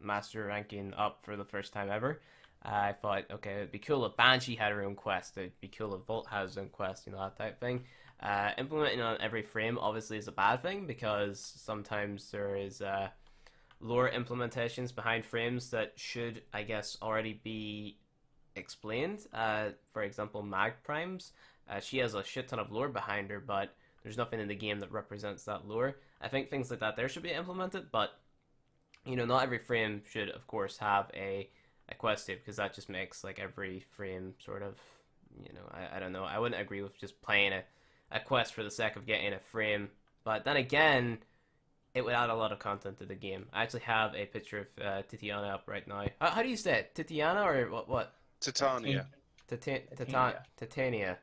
master ranking up for the first time ever. I thought, okay, it'd be cool if Banshee had her own quest. It'd be cool if Volt has his own quest, that type of thing. Implementing on every frame obviously is a bad thing because sometimes there is lore implementations behind frames that should, I guess, already be explained. For example, Mag Primes. She has a shit ton of lore behind her, but there's nothing in the game that represents that lore. I think things like that there should be implemented, but not every frame should, of course, have a quest tip because that just makes like every frame sort of, I don't know. I wouldn't agree with just playing a quest for the sake of getting a frame, but then again, it would add a lot of content to the game. I actually have a picture of Titiana up right now. How do you say it? Titiana or what? Titania. Titania.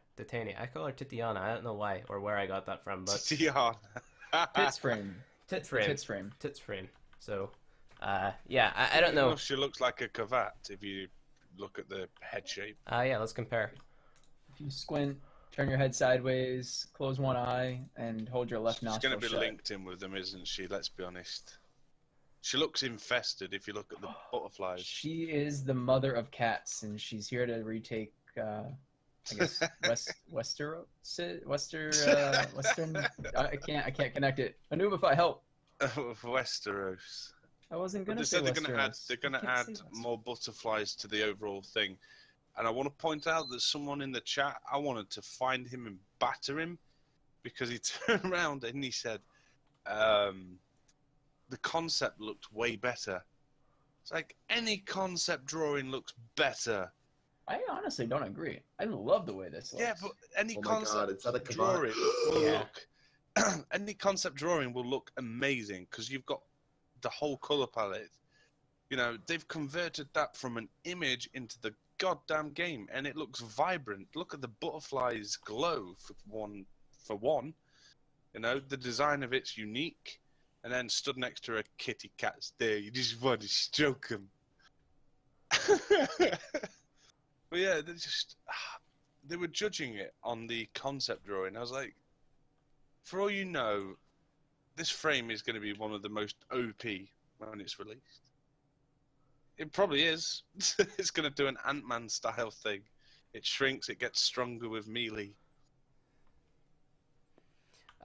I call her Titiana. I don't know why or where I got that from, but Titiana. Tits frame. Tits frame. So, yeah, I don't know. She looks like a cravat if you look at the head shape. Yeah, let's compare. If you squint, turn your head sideways, close one eye, and hold your left nostril shut. She's going to be linked in with them, isn't she? Let's be honest. She looks infested if you look at the butterflies. She is the mother of cats, and she's here to retake, I guess, Western. I can't connect it. Anubify, help. Westeros. I wasn't gonna they say said Westeros. they're gonna add more butterflies to the overall thing, and I want to point out that someone in the chat, I wanted to find him and batter him because he turned around and he said, the concept looked way better. It's like any concept drawing looks better. I honestly don't agree. I love the way this looks. Yeah, but any concept drawing will look. Any concept drawing will look amazing because you've got the whole color palette. They've converted that from an image into the goddamn game, and it looks vibrant. Look at the butterflies glow for one. The design of it's unique. And then stood next to a kitty cat's there. You just want to stroke him. But yeah, they were judging it on the concept drawing. I was like, for all you know, this frame is going to be one of the most OP when it's released. It probably is. It's going to do an Ant-Man style thing. It shrinks, it gets stronger with melee.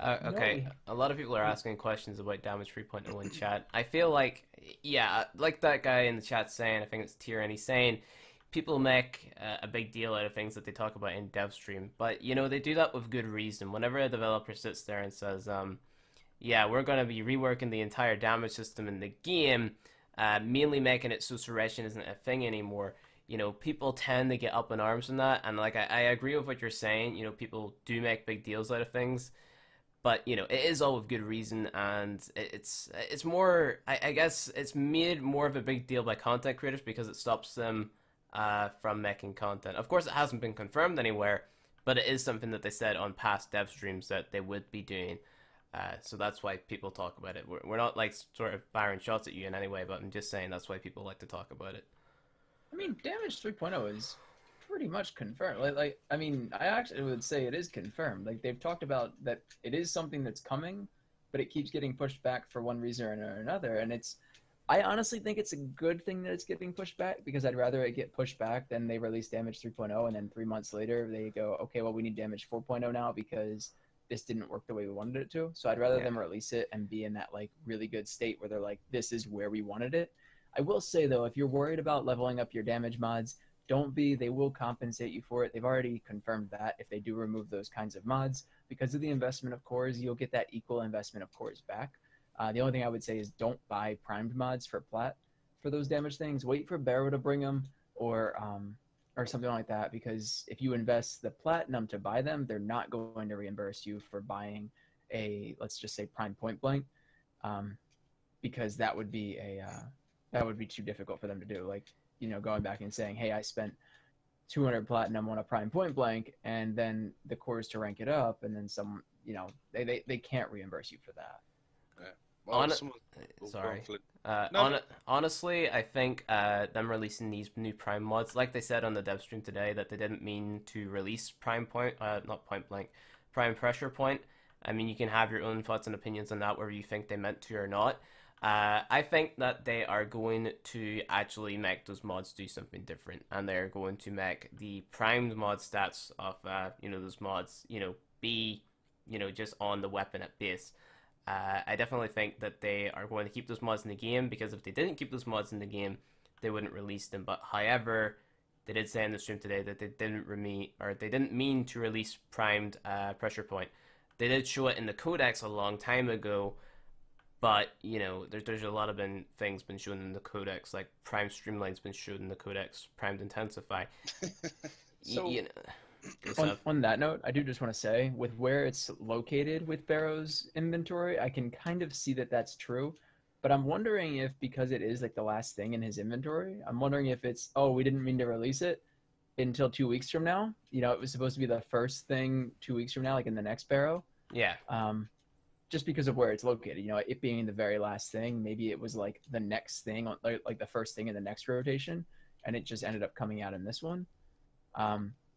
Okay, a lot of people are asking questions about damage 3.0 in chat. I feel like, yeah, like that guy in the chat saying, I think it's Tyranny, saying people make a big deal out of things that they talk about in dev stream, but they do that with good reason. Whenever a developer sits there and says, yeah, we're going to be reworking the entire damage system in the game, mainly making it so suppression isn't a thing anymore, people tend to get up in arms on that, and like I agree with what you're saying. People do make big deals out of things. But you know, it is all with good reason, and it's more. I guess it's made more of a big deal by content creators because it stops them from making content. Of course, it hasn't been confirmed anywhere, but it is something that they said on past dev streams that they would be doing. So that's why people talk about it. We're not like sort of firing shots at you in any way, but I'm just saying that's why people like to talk about it. I mean, damage 3.0 is pretty much confirmed. Like, I mean, I actually would say it is confirmed. Like, they've talked about that it is something that's coming, but it keeps getting pushed back for one reason or another. And I honestly think it's a good thing that it's getting pushed back, because I'd rather it get pushed back than they release damage 3.0 and then 3 months later they go, okay, well, we need damage 4.0 now because this didn't work the way we wanted it to. So I'd rather them release it and be in that like really good state where they're like, this is where we wanted it. I will say though, if you're worried about leveling up your damage mods, don't be. They will compensate you for it. They've already confirmed that if they do remove those kinds of mods, because of the investment of cores, you'll get that equal investment of cores back. The only thing I would say is don't buy primed mods for plat for those damage things. Wait for Barrow to bring them or something like that, because if you invest the platinum to buy them, they're not going to reimburse you for buying a, let's just say, prime point blank, because that would be too difficult for them to do. Like, you know, going back and saying, hey, I spent 200 platinum on a prime point blank, and then the cores to rank it up, and then some, you know, they can't reimburse you for that. Yeah. Well, Honestly, I think them releasing these new Prime mods, like they said on the dev stream today, that they didn't mean to release Prime Point, not Point Blank, Prime Pressure Point. I mean, you can have your own thoughts and opinions on that, whether you think they meant to or not. I think that they are going to actually make those mods do something different, and they're going to make the primed mod stats of you know, those mods, you know, be, you know, just on the weapon at base. I definitely think that they are going to keep those mods in the game, because if they didn't keep those mods in the game, they wouldn't release them. But however, they did say in the stream today that they didn't mean to release primed pressure point. They did show it in the codex a long time ago, but you know, there's a lot of things been shown in the codex, like prime streamline's been shown in the codex, primed intensify. So, you know, on that note, I do just want to say, with where it's located with Barrow's inventory, I can kind of see that that's true. But I'm wondering if, because it is like the last thing in his inventory, I'm wondering if it's, oh, we didn't mean to release it until 2 weeks from now. You know, it was supposed to be the first thing 2 weeks from now, like in the next Barrow. Yeah. Just because of where it's located, you know, it being the very last thing, maybe it was like the next thing, like the first thing in the next rotation, and it just ended up coming out in this one.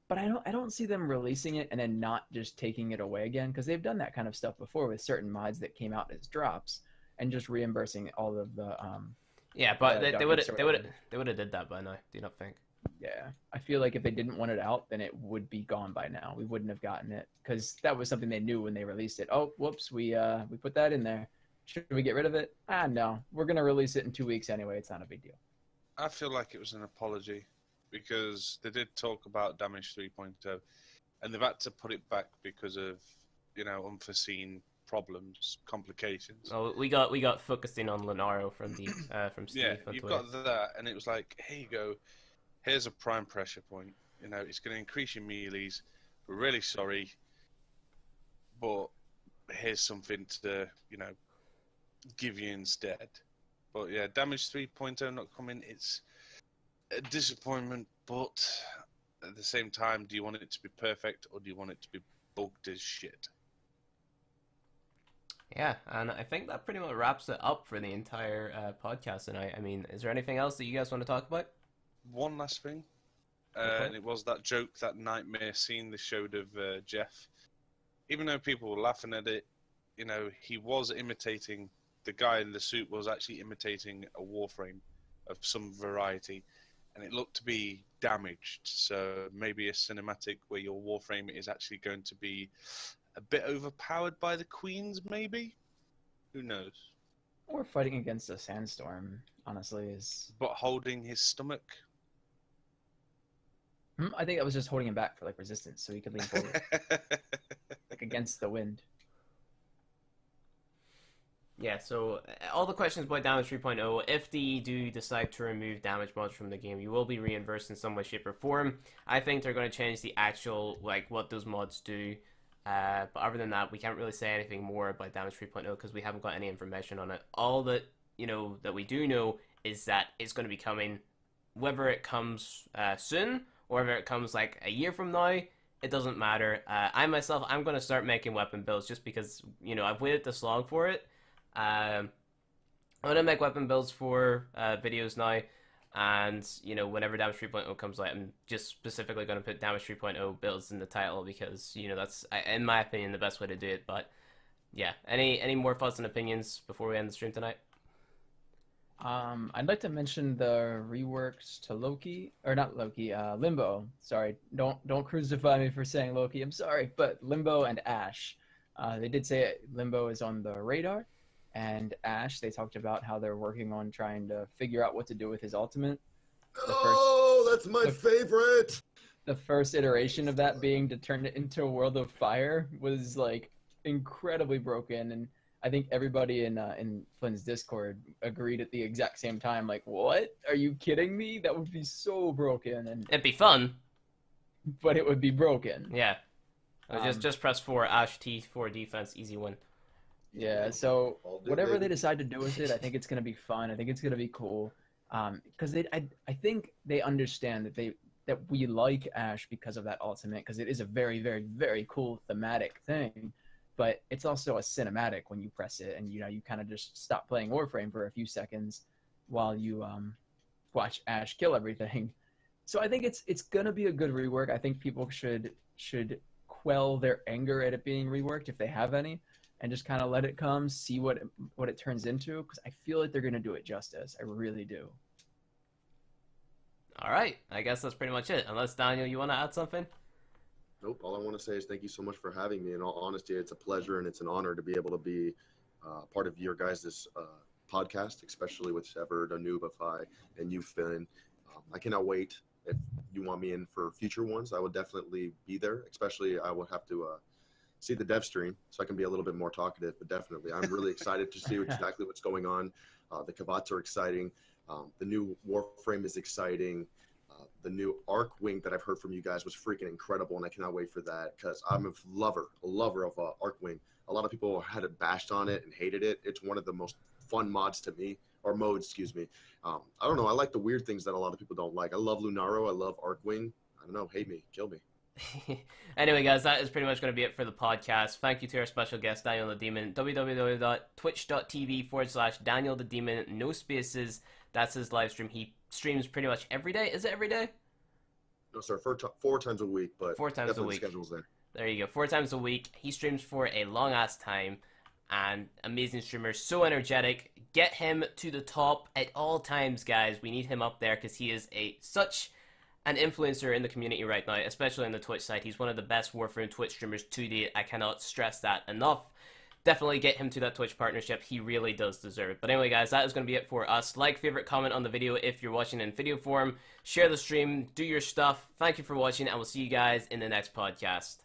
But I don't see them releasing it and then not just taking it away again, because they've done that kind of stuff before with certain mods that came out as drops and just reimbursing all of the yeah, but they would have did that by now. Do you not think? Yeah, I feel like if they didn't want it out, then it would be gone by now. We wouldn't have gotten it, because that was something they knew when they released it. Oh, whoops, we put that in there. Should we get rid of it? No, we're gonna release it in 2 weeks anyway. It's not a big deal. I feel like it was an apology, because they did talk about damage 3.0, and they've had to put it back because of, you know, unforeseen problems, complications. Oh, we got focusing on Lenaro from Steve. Yeah, you've got that, and it was like, here you go. Here's a prime pressure point. You know, it's going to increase your melees. We're really sorry, but here's something to, you know, give you instead. But yeah, damage 3.0 not coming. It's a disappointment, but at the same time, do you want it to be perfect, or do you want it to be bugged as shit? Yeah, and I think that pretty much wraps it up for the entire podcast tonight. I mean, is there anything else that you guys want to talk about? One last thing, and it was that joke, that nightmare scene they showed of Jeff. Even though people were laughing at it, you know, he was imitating, the guy in the suit was actually imitating a Warframe of some variety, and it looked to be damaged. So maybe a cinematic where your Warframe is actually going to be a bit overpowered by the queens, maybe? Who knows? Or fighting against a sandstorm, honestly, is... But holding his stomach? I think I was just holding him back for, like, resistance, so he could lean forward. Like, against the wind. Yeah, so all the questions about damage 3.0, if they do decide to remove damage mods from the game, you will be reimbursed in some way, shape, or form. I think they're going to change the actual, like, what those mods do. But other than that, we can't really say anything more about damage 3.0 because we haven't got any information on it. All that that we do know is that it's going to be coming. Whether it comes soon or whether it comes like a year from now, it doesn't matter. I'm going to start making weapon builds just because I've waited this long for it. I'm going to make weapon builds for videos now. And, whenever Damage 3.0 comes out, I'm just specifically going to put Damage 3.0 builds in the title because, that's, in my opinion, the best way to do it. But, yeah. Any more thoughts and opinions before we end the stream tonight? I'd like to mention the reworks to Loki, or not Loki, Limbo. Sorry, don't crucify me for saying Loki. I'm sorry, but Limbo and Ash. They did say Limbo is on the radar. And Ash, they talked about how they're working on trying to figure out what to do with his ultimate. That's my favorite! The first iteration of that being to turn it into a world of fire was, like, incredibly broken. And I think everybody in Iflynn's Discord agreed at the exact same time, like, what? Are you kidding me? That would be so broken. And it'd be fun. But it would be broken. Yeah. Just press 4, Ash T, 4 defense, easy win. Yeah, so whatever they decide to do with it, I think it's going to be fun. I think it's going to be cool. Because I think they understand that we like Ash because of that ultimate, because it is a very, very, very cool thematic thing. But it's also a cinematic when you press it, and you kind of just stop playing Warframe for a few seconds while you watch Ash kill everything. So I think it's going to be a good rework. I think people should quell their anger at it being reworked if they have any. And just kind of let it come, see what it turns into, because I feel like they're going to do it justice. I really do. All right. I guess that's pretty much it. Unless, Daniel, you want to add something? Nope. All I want to say is thank you so much for having me. In all honesty, it's a pleasure and it's an honor to be able to be part of your guys' podcast, especially with Shepard, Anubify, and you, Finn. I cannot wait. If you want me in for future ones, I will definitely be there. Especially, I would have to see the dev stream so I can be a little bit more talkative, but definitely I'm really excited to see exactly what's going on. The Kavats are exciting. The new Warframe is exciting. The new Arc Wing that I've heard from you guys was freaking incredible, and I cannot wait for that because I'm a lover of Arc Wing. A lot of people had it bashed on it and hated it. It's one of the most fun mods to me, or modes, excuse me. I don't know. I like the weird things that a lot of people don't like. I love Lunaro. I love Arc Wing. I don't know. Hate me. Kill me. Anyway, guys, that is pretty much going to be it for the podcast. Thank you to our special guest, Daniel the Demon. www.twitch.tv/Daniel the Demon. No spaces. That's his live stream. He streams pretty much every day. Is it every day? No, sir. 4 times a week, but 4 times a week. Schedule's there. There you go. 4 times a week. He streams for a long ass time. And amazing streamer, so energetic. Get him to the top at all times, guys. We need him up there because he is such an influencer in the community right now, especially on the Twitch side. He's one of the best Warframe Twitch streamers to date. I cannot stress that enough. Definitely get him to that Twitch partnership. He really does deserve it. But anyway, guys, that is going to be it for us. Like, favorite, comment on the video if you're watching in video form. Share the stream. Do your stuff. Thank you for watching, and we'll see you guys in the next podcast.